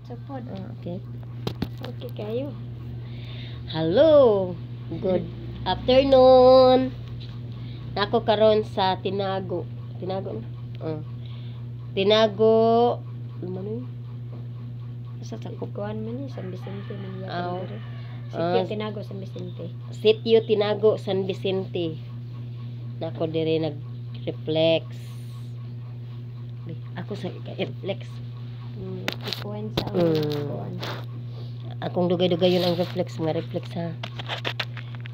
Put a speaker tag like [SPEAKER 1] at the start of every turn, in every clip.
[SPEAKER 1] Sapod.
[SPEAKER 2] Okay.
[SPEAKER 1] Okay kayo.
[SPEAKER 2] Hello. Good afternoon. Nako karon sa Tinago. Tinago na? Tinago. Ano yun? Sa sakop.
[SPEAKER 1] Kuan man ni San Vicente man
[SPEAKER 2] Aw.
[SPEAKER 1] yakin dire. Sitio Tinago San Vicente.
[SPEAKER 2] Sitio Tinago, San Vicente. Nako dire nag-reflex. Ako sa reflex.
[SPEAKER 1] Ikuan sa kuan.
[SPEAKER 2] Akong dugay-dugay yun ang reflex, mga reflex ha.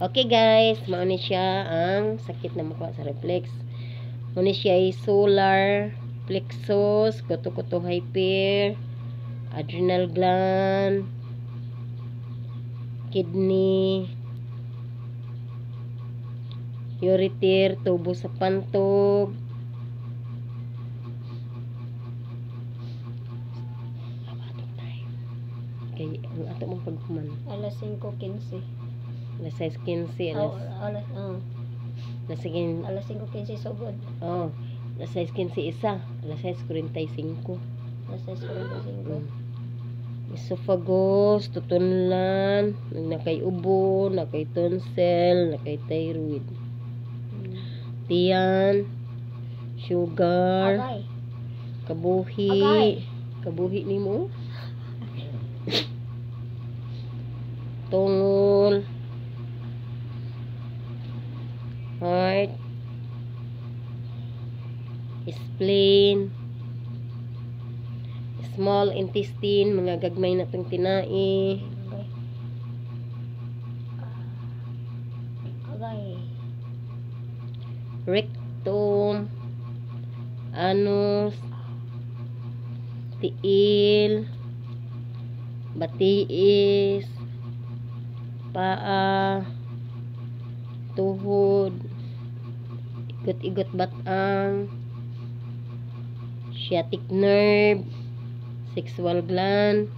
[SPEAKER 2] Okay guys, mauni siya ang sakit na makuha sa reflex. Mauni siya ay solar plexus, kuto-kuto hyper, adrenal gland, kidney, ureter, tubo sa pantog, kay ang ato mong paghuman
[SPEAKER 1] Alas 5:15.
[SPEAKER 2] alas 6:15
[SPEAKER 1] Alas
[SPEAKER 2] alas
[SPEAKER 1] 5:15 sugod.
[SPEAKER 2] alas 6:15 isa alas 6:45
[SPEAKER 1] Alas 6:45.
[SPEAKER 2] esophagus, tutunlan, nakay ubo, nakay tonsil, nakay thyroid, tiyan, sugar,
[SPEAKER 1] Agay.
[SPEAKER 2] kabuhi, kabuhi nimo, tungol, heart, spleen, small intestine, mga gagmay na tong tinai,
[SPEAKER 1] Agay.
[SPEAKER 2] rectum, anus, tiil, batiis, paa, tuhod, igot-igot batang, sciatic nerve, sexual gland,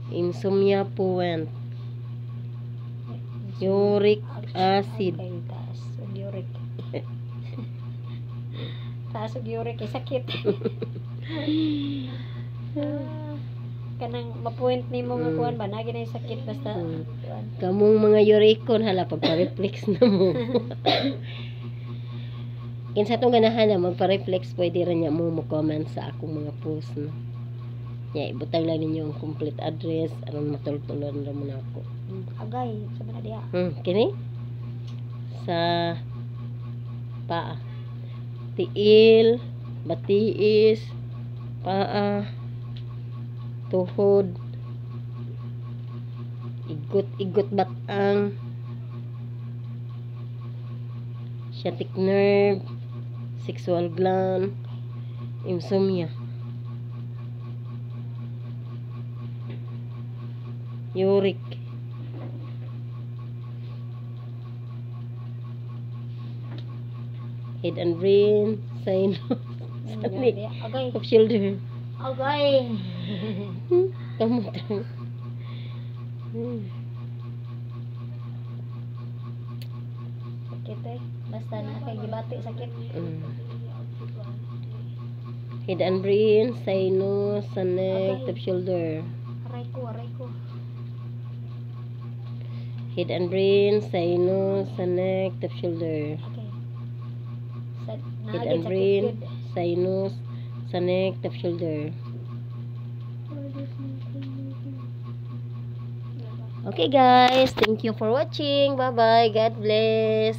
[SPEAKER 2] insomnia point, uric acid.
[SPEAKER 1] Okay, taas ug uric. Taas ug uric kay sakit. Kanang ma-point nimo nga kuan ba nagi na yung sakit basta kuan.
[SPEAKER 2] Kamong mga uricon hala pagpa-reflex na mo. Kinsa tong ganahan na magpa-reflex pwede ra niya mo comment sa akong mga post no. Ya ibutang lang ninyo ang complete address aron matultulan ra mo nako.
[SPEAKER 1] Agay sa mana diha.
[SPEAKER 2] Kini sa paa, tiil, batiis, paa, tuhod, igot-igot batang, sciatic nerve, sexual gland, insomnia, uric, head and brain, sinus, stomach,
[SPEAKER 1] Agay.
[SPEAKER 2] of shoulder.
[SPEAKER 1] Agay.
[SPEAKER 2] Kamu tahu.
[SPEAKER 1] Sakit eh. Basta na kay gibati sakit.
[SPEAKER 2] Head and brain, sinus, sa neck,
[SPEAKER 1] Okay.
[SPEAKER 2] top shoulder.
[SPEAKER 1] Aray ko.
[SPEAKER 2] Head and brain, sinus, sa neck, top shoulder.
[SPEAKER 1] Okay. Sa
[SPEAKER 2] Head
[SPEAKER 1] naagid
[SPEAKER 2] and
[SPEAKER 1] sakit
[SPEAKER 2] brain,
[SPEAKER 1] yun.
[SPEAKER 2] sinus, sa neck, top shoulder. Okay guys, thank you for watching. Bye bye. God bless.